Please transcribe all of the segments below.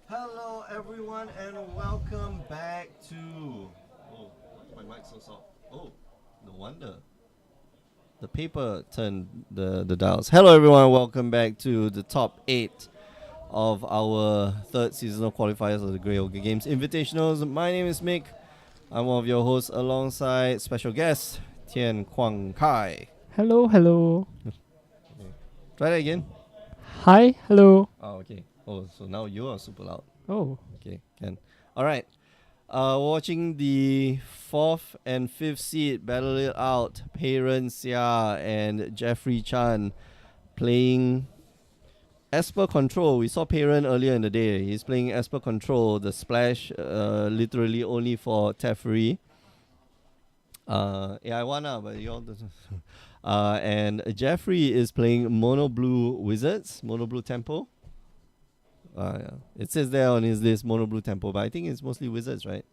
Hello, everyone, and welcome back to. Oh, why is my mic so soft? Oh, no wonder. The paper turned the dials. Hello, everyone, welcome back to the top 8 of our third season of qualifiers of the Grey Ogre Games Invitationals. My name is Mick. I'm one of your hosts alongside special guest Tian Kwang Kai. Hello, hello. Try that again. Hi, hello. Oh, okay. Oh, so now you are super loud. Oh, Okay, can. All right. Watching the fourth and fifth seed battle it out, Peiren Xia and Jeffrey Chan playing Esper Control. We saw Peiren earlier in the day. He's playing Esper Control, the splash literally only for Teferi. I wanna, but you all doesn't. And Jeffrey is playing Mono Blue Wizards, Mono Blue Tempo. Yeah. It says there on his list Mono Blue Tempo, but I think it's mostly Wizards, right?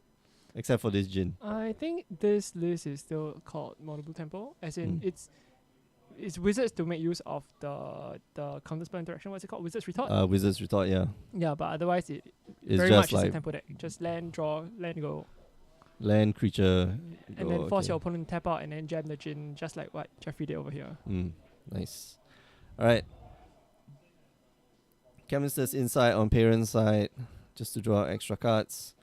Except for this Jin. I think this list is still called Multiple Temple, as in Mm. it's wizards to make use of the counterspell interaction. What's it called? Wizards retort. Wizards Retort, yeah. Yeah, but otherwise it It's very just much is a like tempo deck. Just land, draw, land, go, land creature. and then force your opponent to tap out and then jam the Jin, just like what Jeffrey did over here. Nice. Alright. Chemist's Insight on parent's side, just to draw extra cards.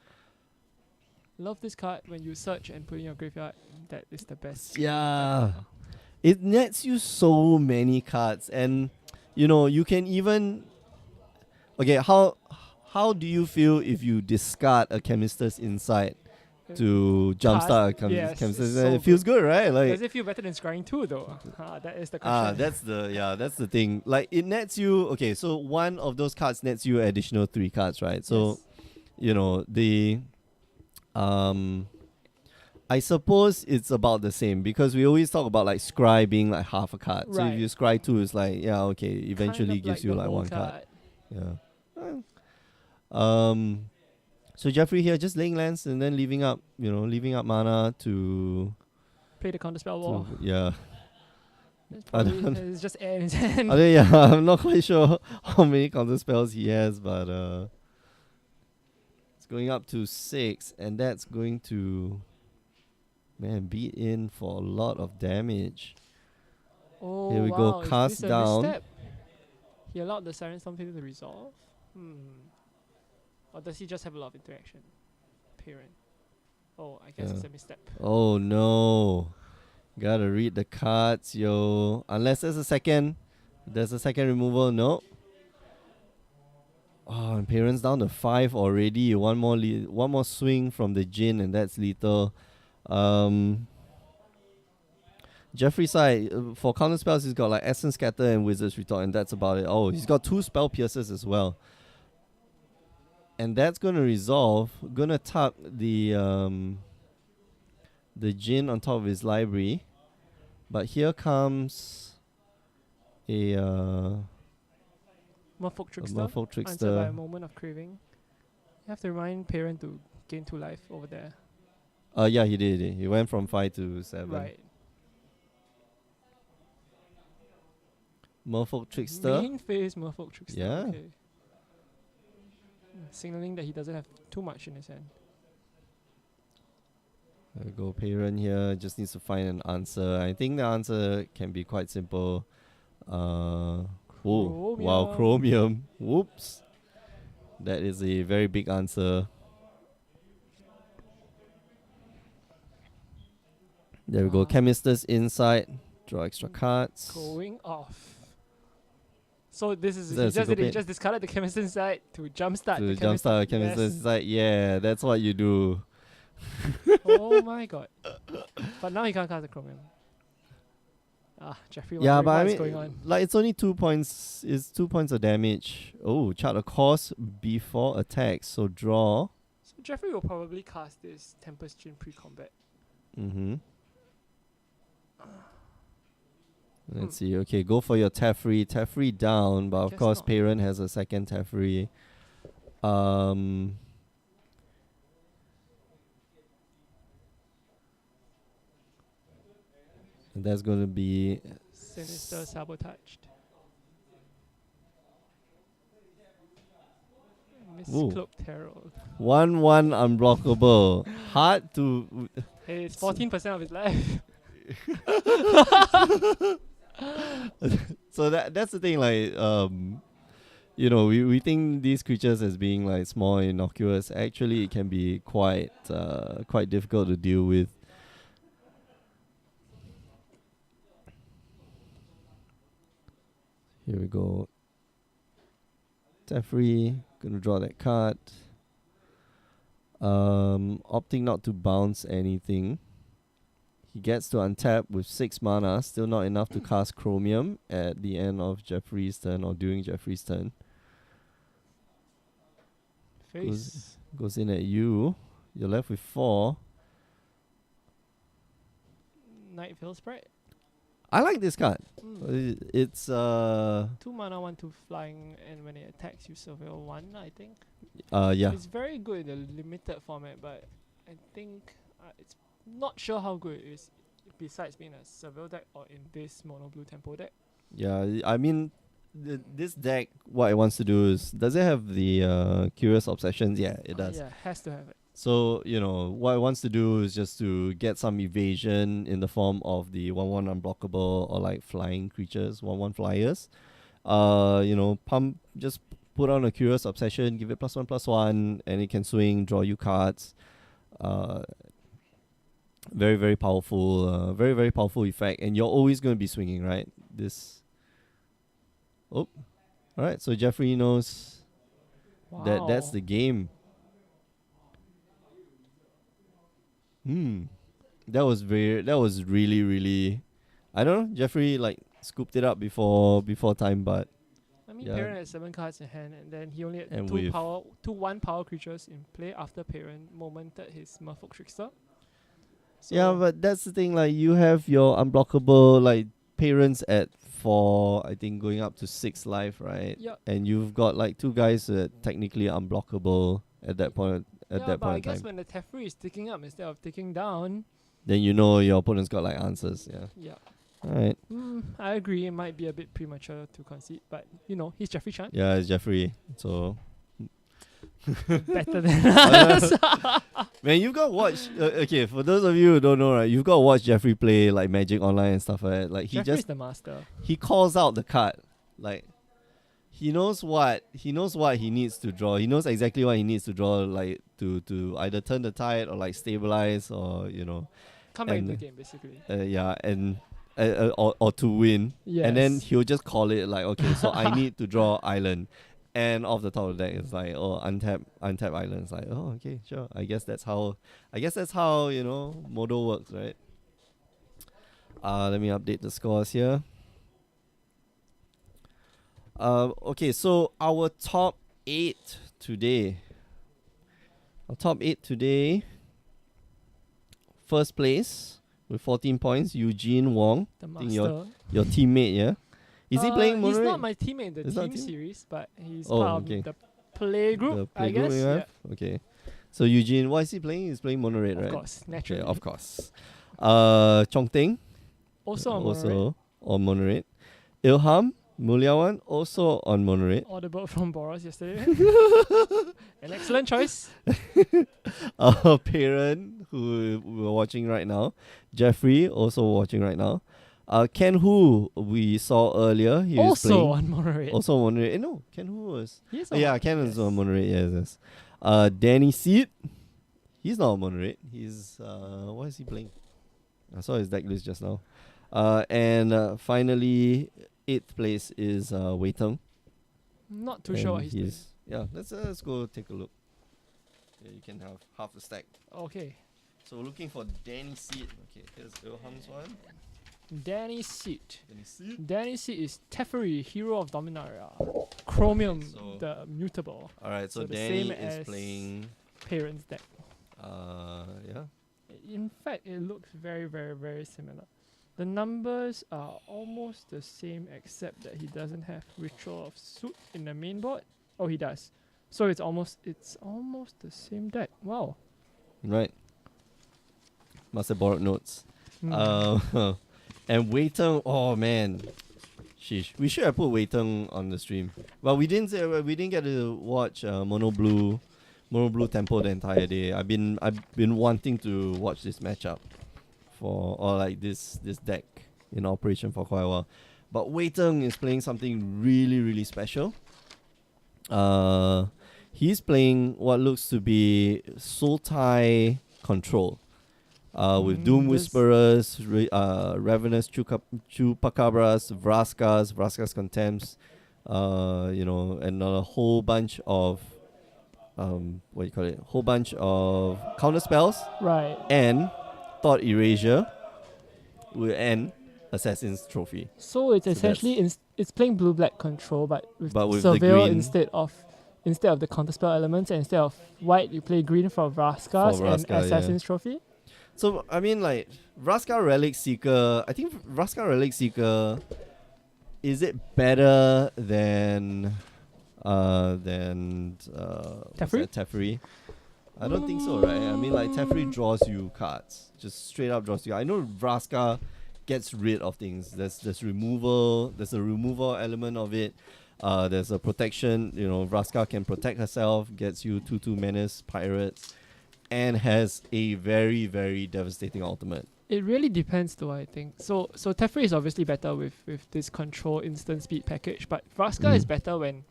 Love this card when you search and put in your graveyard. That is the best. Yeah. It nets you so many cards, and you can even. Okay, how do you feel if you discard a Chemist's Insight to jumpstart a yes, Chemist's it's Insight? so It feels good, right? Like, does it feel better than scrying 2 though? That is the question. that's the thing. Like, it nets you. Okay, so one of those cards nets you additional 3 cards, right? So Yes. the I suppose it's about the same because we always talk about like scry being like half a card. So if Right. you scry 2, it's like, yeah, okay, eventually Kind of gives you the like whole 1 card. Yeah. Um so Jeffrey here just laying lands and then leaving up mana to Play the counter spell wall. yeah. It's I probably don't it's just air in his hand. I'm not quite sure how many counter spells he has, but it's going up to 6, and that's going to beat in for a lot of damage. Oh Here we wow, go, is cast this a down. misstep? He allowed the Siren Storm to resolve? Or does he just have a lot of interaction? Parent. Oh, I guess it's a misstep. Oh no. Gotta read the cards, yo. Unless there's a second removal, no. Oh, and parents down to 5 already. One more swing from the Jin, and that's lethal. Jeffrey side, for counter spells, he's got like Essence Scatter and Wizard's Retort, and that's about it. Oh, he's got 2 Spell Pierces as well. And that's gonna resolve. Gonna tuck the Jin on top of his library. But here comes a Merfolk Trickster. Merfolk Answered by a Trickster. moment of craving. You have to remind Parent to gain 2 life over there. Yeah, he did. He went from 5 to 7. Right. Merfolk Trickster. Main phase Merfolk Trickster. Yeah. Okay. Signaling that he doesn't have too much in his hand. There we go, parent here just needs to find an answer. I think the answer can be quite simple. Wow, Chromium. Whoops. That is a very big answer. There we go. Chemist's Insight. Draw extra cards. Going off. So this is Is that a he just single did it, he page? just discarded the Chemist Inside to jumpstart To the Chemist. jumpstart Chemist's Yes. Insight. Yeah, that's what you do. Oh my god. But now he can't cast the Chromium. Jeffrey, Yeah, wondering but I what's mean, going on. like, it's only 2 points. It's 2 points of damage. Oh, chart a course before attack. So draw. So Jeffrey will probably cast this Tempest Jin pre-combat. Mm-hmm. Let's see. Okay, go for your Teferi. Teferi down, but of Guess course, not. parent has a second Teferi. And that's going to be Sinister sabotaged. Ooh. Cloaked Herald. 1/1 unblockable. Hard to. Hey, it's 14% of his life. So that's the thing. Like we think these creatures as being like small and innocuous. Actually, it can be quite difficult to deal with. Here we go. Teferi, gonna draw that card. Opting not to bounce anything. He gets to untap with 6 mana, still not enough to cast Chromium at the end of Jeffrey's turn or during Jeffrey's turn. Face. Goes in at you. You're left with 4. Night Veil Sprite. I like this card. It's 2 mana, 1/2 flying, and when it attacks, you surveil 1, I think. yeah. It's very good in the limited format, but I think it's not sure how good it is besides being a surveil deck or in this mono blue tempo deck. Yeah, I mean, this deck, what it wants to do is, does it have the Curious Obsessions? Yeah, it does. Yeah, has to have it. So, what it wants to do is just to get some evasion in the form of the 1/1 unblockable or like flying creatures, 1/1 flyers. Just put on a Curious Obsession, give it +1/+1, and it can swing, draw you cards. Very, very powerful, very, very powerful effect. And you're always going to be swinging, right? Alright, so Jeffrey knows that that's the game. That was really, really, I don't know, Jeffrey like scooped it up before time, but I mean, yeah. Parent had 7 cards in hand, and then he only had And 2 1-power creatures in play after Parent momented his Merfolk Trickster. So yeah, but that's the thing, like you have your unblockable like Parents at 4, I think going up to 6 life, right? yeah, And you've got like 2 guys that technically unblockable at that point but I in guess time. when the Teferi is ticking up instead of ticking down, Then your opponent's got like answers, yeah. yeah. Alright. I agree, it might be a bit premature to concede, but he's Jeffrey Chan. Yeah, it's Jeffrey. So Better than us. man, you've got to watch. Okay, for those of you who don't know, right, you've got to watch Jeffrey play like Magic Online and stuff like that. Like Jeffrey's the master. he calls out the card, like he knows what he needs to draw. He knows exactly what he needs to draw, like to either turn the tide or like stabilize or Come back and, into the game, basically. yeah, and or to win. Yes. And then he'll just call it like, okay, so I need to draw island. And off the top of the deck, it's like, oh, untap island. It's like, oh, okay, sure. I guess that's how Modo works, right? Let me update the scores here. Okay, so our top 8 today. First place with 14 points, Eugene Wong. The I think master. your teammate, yeah? Is he playing Mono He's Red? not my teammate in the It's not team team? series, but he's Oh, part okay. of the play group, The I playgroup guess. you Yeah. have? Okay. So Eugene, what is he playing? He's playing Mono Red, Of right? course, naturally. Okay, of course. Chong Teng, Also on Mono Red. also on Mono Red. Ilham Mulyawan, also on Mono Red. Audible from Boros yesterday. An excellent choice. Parent, who we're watching right now. Jeffrey, also watching right now. Ken Hu, we saw earlier. He was Also playing. on Mono Red. Also on Mono Red. No, Ken Hu was. He's Oh, yeah, Ken is on Mono Red. Yes. Danny Seed. He's not on Mono Red. He's what is he playing? I saw his deck list just now. And finally, 8th place is Wei Teng. Not too sure what he's doing. Yeah, let's go take a look. Yeah, you can have half the stack. Okay. So we're looking for Danny Seed. Okay, here's Ilham's one. Danny Seed. Danny Seed. Danny Seed is Teferi, Hero of Dominaria. Chromium, So- the mutable. Alright, so So the Danny same is as- playing. Parents deck. Yeah. In fact, it looks very, very, very similar. The numbers are almost the same, except that he doesn't have Ritual of Suit in the main board. Oh, he does. So it's almost the same deck. Wow. Right. Must have borrowed notes. Hmm. And Wei Teng, oh man, Sheesh. We should have put Wei Teng on the stream. Well, we didn't say we didn't get to watch Mono Blue Tempo the entire day. I've been wanting to watch this matchup or like this deck in operation for quite a while. But Wei Teng is playing something really, really special. He's playing what looks to be Sultai Control. With Doom Whisperers, Ravenous Chupacabras, Vraskas Contempts, and a whole bunch of whole bunch of counter spells, Right. and Thought Erasure, and Assassin's Trophy. So it's So essentially it's playing blue-black control, but with But with the Surveil green. instead of the counterspell elements, and instead of white, you play green for Vraskas For and Vraska, yeah. Assassin's Trophy. So I mean, like Vraska Relic Seeker. I think Vraska Relic Seeker, is it better than Teferi? Teferi? I don't think so, right? I mean, like Teferi draws you cards, just straight up draws you. I know Vraska gets rid of things. There's removal. There's a removal element of it. There's a protection. Vraska can protect herself. Gets you 2/2 menace pirates, and has a very, very devastating ultimate. It really depends, though. I think so. Teferi is obviously better with this control instant speed package, but Vraska is better when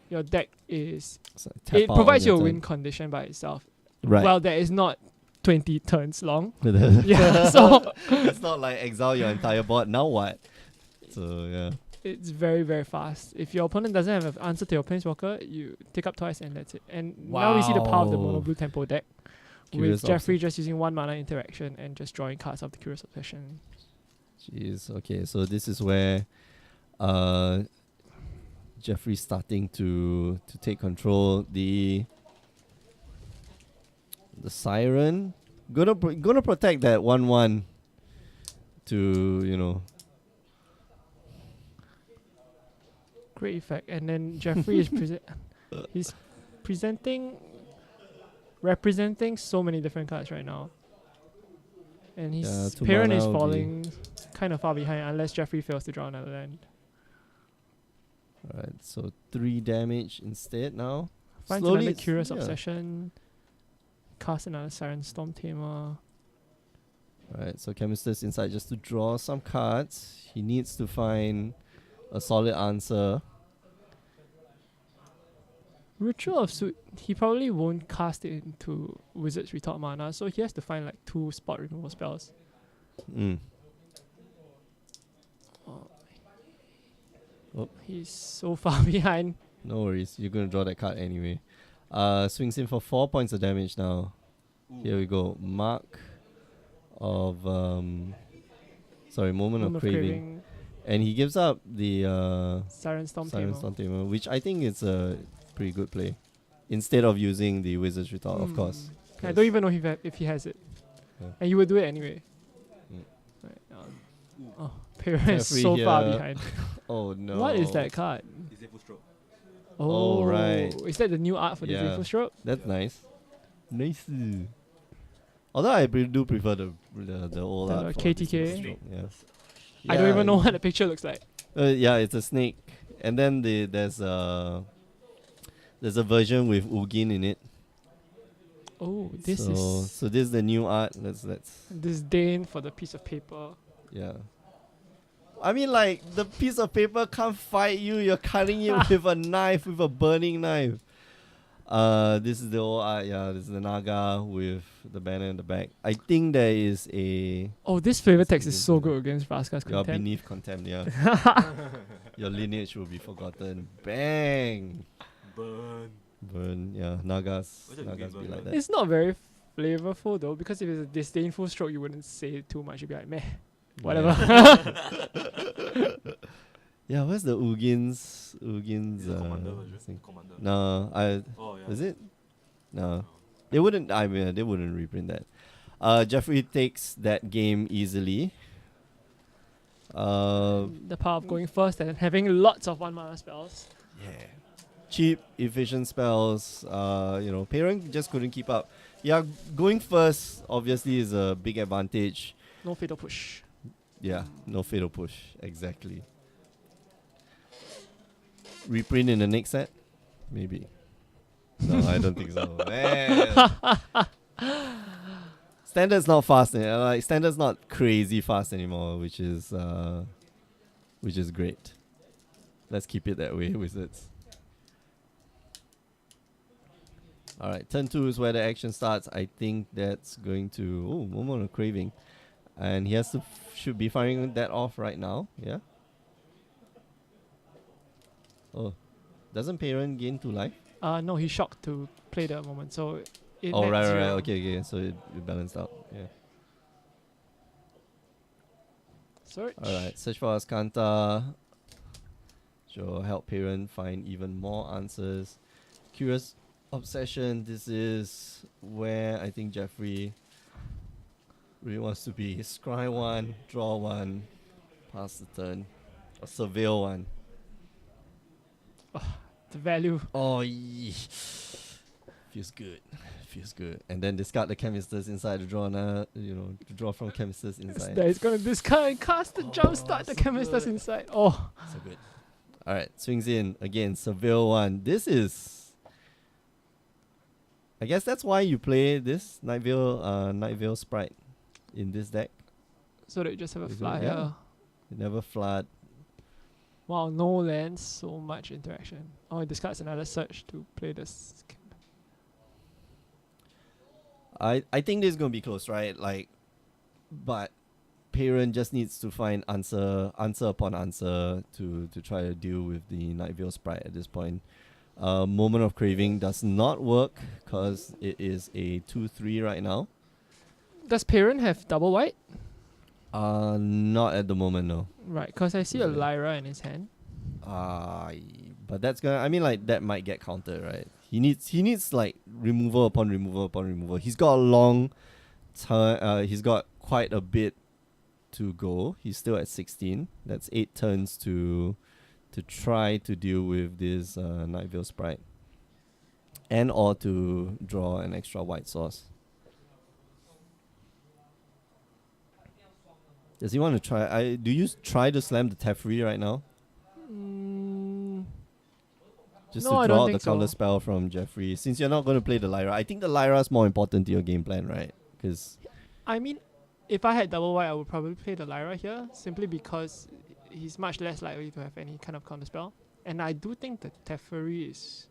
your deck is. So tap It out provides on you a your win turn. condition by itself. Right. Well, that is not 20 turns long. Yeah, so It's not like exile your entire board. Now what? So yeah. it's very, very fast. If your opponent doesn't have an answer to your Planeswalker, you take up twice and that's it. And now we see the power of the Wow. mono blue tempo deck. Curious With Jeffrey just using 1 mana interaction and just drawing cards of the Curious Obsession. Jeez. Okay. So this is where, Jeffrey's starting to take control. The Siren gonna protect that 1/1 to Great effect. And then Jeffrey is he's representing so many different cards right now. And his 2 parent mana is will be- falling kind of far behind unless Jeffrey fails to draw another land. Alright. So 3 damage instead now. Finds Slowly another it's- Curious yeah. Obsession. Cast another Siren Storm Tamer. Alright. So Chemist's inside just to draw some cards. He needs to find a solid answer. Ritual of Suit, he probably won't cast it into Wizard's Retort Mana, so he has to find like 2 spot removal spells. Mm. He's so far behind. No worries, you're gonna draw that card anyway. Swings in for 4 points of damage now. Here we go. Mark of Moment Moment of Craving. And he gives up the Siren Storm Siren Tamer. Storm Tamer, which I think is a pretty good play. Instead of using the Wizard's Retort, of course. I don't even know if he has it. Yeah. And you would do it anyway. Mm. Right, Parent is Jeffrey so far here. behind. Oh no. What is that card? Oh, right. Is that the new art for Yeah. the Zephyr Stroke? That's nice. Nice. Although I do prefer the old The art for KTK. Disney Stroke, yeah. I don't even know what the picture looks like. Yeah, it's a snake, and then there's a version with Ugin in it. Oh, this so is so this is the new art. Let's disdain for the piece of paper. yeah. I mean, like, the piece of paper can't fight you. You're cutting it with a knife, with a burning knife. This is the old art. Yeah, this is the Naga with the banner in the back. I think there is a. Oh, this flavor text is Disdain so for good against Vraska's You're content. beneath contempt. Yeah. Your lineage will be forgotten. Bang. Burn. Yeah, Nagas be like that. It's not very flavorful though, because if it's a disdainful stroke, you wouldn't say it too much. You'd be like, meh, whatever. Yeah, where's the Ugin's thing? No, is it? No. They wouldn't reprint that. Jeffrey takes that game easily. The power of going first and having lots of 1 mana spells. Yeah. Cheap, efficient spells. Parent just couldn't keep up. Yeah, going first obviously is a big advantage. No fatal push. Yeah, no fatal push. Exactly. reprint in the next set? Maybe. No, I don't think so. Man. Standard's not fast. Like standard's not crazy fast anymore, which is great. Let's keep it that way, Wizards. Alright, turn 2 is where the action starts. I think that's going to... Oh, moment of craving. And he has to... should be firing that off right now. Yeah? Oh. Doesn't Peyron gain 2 life? No, he's shocked to play the moment, so it Oh, nets right. zero. Okay. So it balanced out. Yeah. Search. Alright, search for Ascanta. Sure, help Peyron find even more answers. Curious Obsession. This is where I think Jeffrey really wants to be. Scry 1, draw 1, pass the turn. Or surveil 1. The value. Oh, yeah. Feels good. Feels good. And then discard the Chemisters inside to draw to draw from Chemisters inside. He's gonna discard and cast the jumpstart the so Chemisters good. inside. Oh. So good. Alright, swings in. Again, surveil 1. This is... I guess that's why you play this Night Veil Sprite in this deck. So they just have a Is it? flyer. Yeah. You never flood. Wow, no lands, so much interaction. Oh, it discards another search to play this. I think this is gonna be close, right? Like, but Peyron just needs to find answer upon answer to try to deal with the Night Veil Sprite at this point. Moment of Craving does not work because it is a 2/3 right now. Does Peyron have double white? Not at the moment, no. Right, because I see a Yeah. Lyra in his hand. But that's gonna... I mean, like, that might get countered, right? He needs like removal upon removal upon removal. He's got a long turn. He's got quite a bit to go. He's still at 16. That's 8 turns to try to deal with this Night Veil Sprite, and or to draw an extra white source. Does he want to try? Do you try to slam the Teferi right now? Just No, to I draw don't out the think so. counter spell from Jeffrey. Since you're not going to play the Lyra, I think the Lyra is more important to your game plan, right? Because I mean, if I had double white, I would probably play the Lyra here, simply because he's much less likely to have any kind of counterspell. And I do think the Teferi is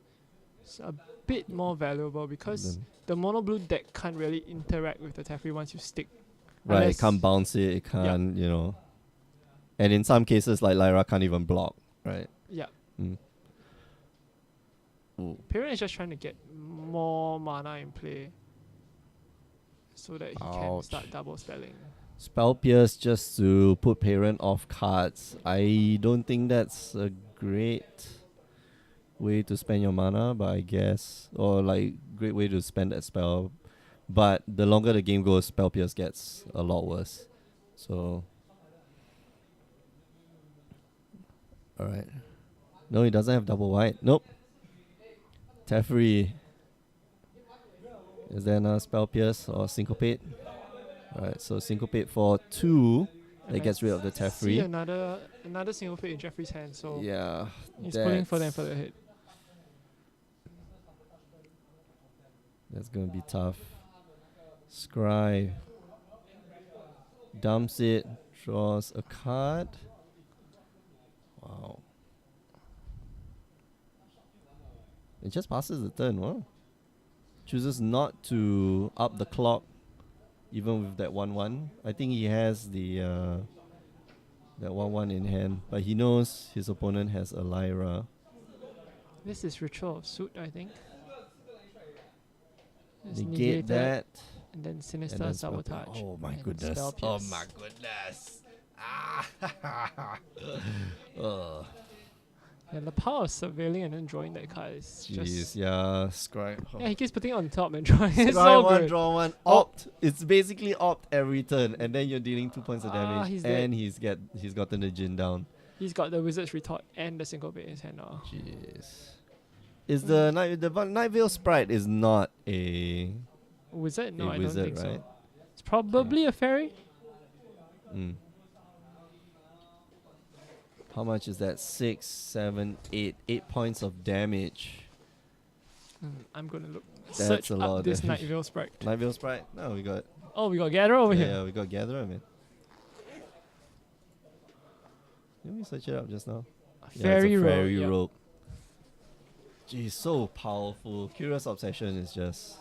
a bit more valuable because the mono blue deck can't really interact with the Teferi once you stick. right, it Unless- can't bounce it. It can't, And in some cases, like Lyra can't even block, right? Yeah. Mm. Ooh. Peyron is just trying to get more mana in play so that he can Ouch. start double spelling. Spell Pierce just to put Peyron off cards. I don't think that's a great way to spend your mana, but I guess, or like great way to spend that spell. But the longer the game goes, Spell Pierce gets a lot worse. So, alright. No, he doesn't have double white. Nope. Teferi. Is there another Spell Pierce or Syncopate? Alright, so Syncopate for 2. That And gets rid of the See Teferi. another single pit in Jeffrey's hand, so Yeah. he's pulling further and that's- further ahead. That's gonna be tough. Scry dumps it, draws a card. Wow. It just passes the turn. Wow. Chooses not to up the clock, even with that 1/1. I think he has the that 1/1 in hand, but he knows his opponent has a Lyra. This is Ritual of Suit, I think. It's Negate negated, that. and then And Sinister then spell Sabotage. pierce. Oh my and goodness. Spell Oh Pierce. my goodness. Ah. Ugh. And the power of surveilling and then drawing that card is Jeez, just... yeah, Scry. Yeah, he keeps putting it on top and drawing. It's Scry so 1, good. draw 1, Oh. opt. It's basically opt every turn, and then you're dealing 2 points of damage, he's dead. and he's gotten the Jin down. He's got the Wizard's Retort and the single bit in his hand now. Jeez. Is the Night Veil Sprite is not a Wizard? No, a I wizard, don't think right? so. It's probably a fairy. Mm. How much is that? 6, 7, 8. 8 points of damage. I'm gonna look. That's Search a lot up of this damage. Night Veil Sprite. Night Veil Sprite? No, we got. Oh, we got Gatherer over yeah, here. yeah, we got Gatherer, man. Let me search it up just now. Fairy it's a Robe, fairy yep. robe. Geez, so powerful. Curious Obsession is just.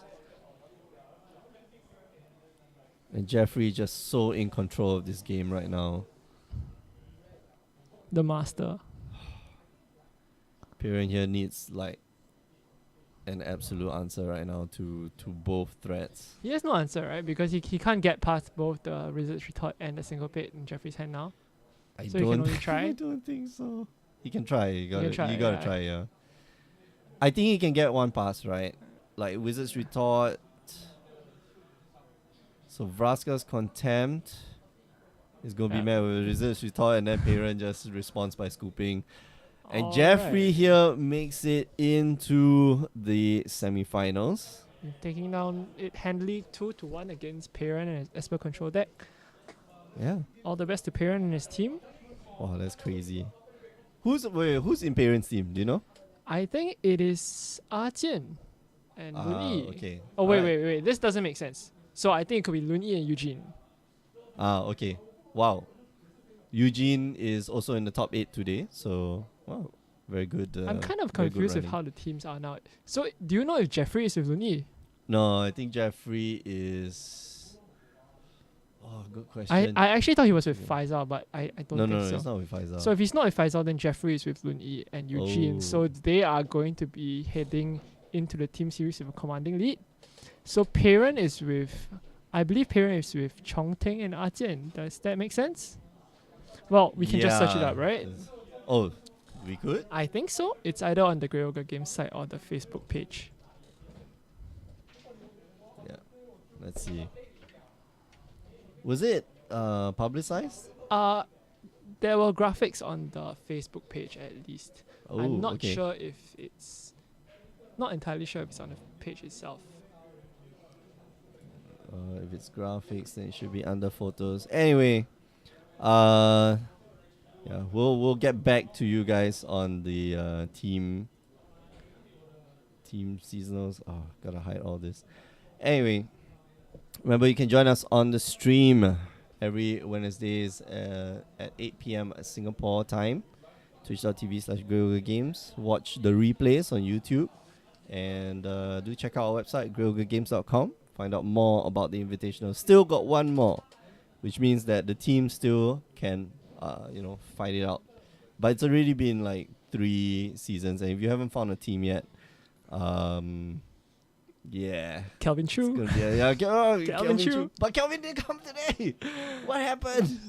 And Jeffrey just so in control of this game right now. The master. Piran here needs like an absolute answer right now to both threats. He has no answer, right? Because he can't get past both the Wizard's Retort and the Syncopate in Jeffrey's hand now. I So you can only try? I don't think so. He can try. You can gotta try, gotta try, yeah. I think he can get one pass, right? Like Wizard's Retort. So Vraska's Contempt is gonna be met with Wizard's Retort, and then Piran just responds by scooping. And Jeffrey here makes it into the semifinals. Taking down it handily 2-1 against Piran and his Esper control deck. Yeah. All the best to Piran and his team. Wow, that's crazy. Who's in Piran's team? Do you know? I think it is Jian and Lun Yi. Okay. Oh wait. This doesn't make sense. So I think it could be Lun Yi and Eugene. Okay. Wow. Eugene is also in the top 8 today. So, wow. Very good. I'm kind of very good confused with running. how the teams are now. So do you know if Jeffrey is with Lun Yi? No, I think Jeffrey is. Oh, good question. I actually thought he was with Faisal, but I don't no, think so. it's not with Faisal. So if he's not with Faisal, then Jeffrey is with Lun Yi and Eugene. Oh. So they are going to be heading into the team series with a commanding lead. So Piran is with, I believe Piran is with Chongting and Jian. Does that make sense? Well, we can just search it up, right? Oh, we could? I think so. It's either on the Grey Ogre Games site or the Facebook page. Yeah. Let's see. Was it publicized? There were graphics on the Facebook page at least. Oh, I'm not okay. sure if it's, not entirely sure if it's on the page itself. If it's graphics, then it should be under photos. Anyway, yeah, we'll get back to you guys on the team seasonals. Oh, gotta hide all this. Anyway, remember you can join us on the stream every Wednesdays at 8 p.m. Singapore time. Twitch.tv/GreyOgreGames. Watch the replays on YouTube. And do check out our website, GreyOgreGames.com. Find out more about the Invitational. Still got one more, which means that the team still can, fight it out. But it's already been like 3 seasons, and if you haven't found a team yet, yeah, Kelvin it's Chu. gonna be Kelvin Chu. But Kelvin didn't come today. What happened?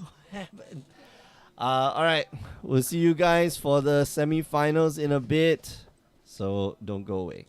All right, we'll see you guys for the semi-finals in a bit. So don't go away.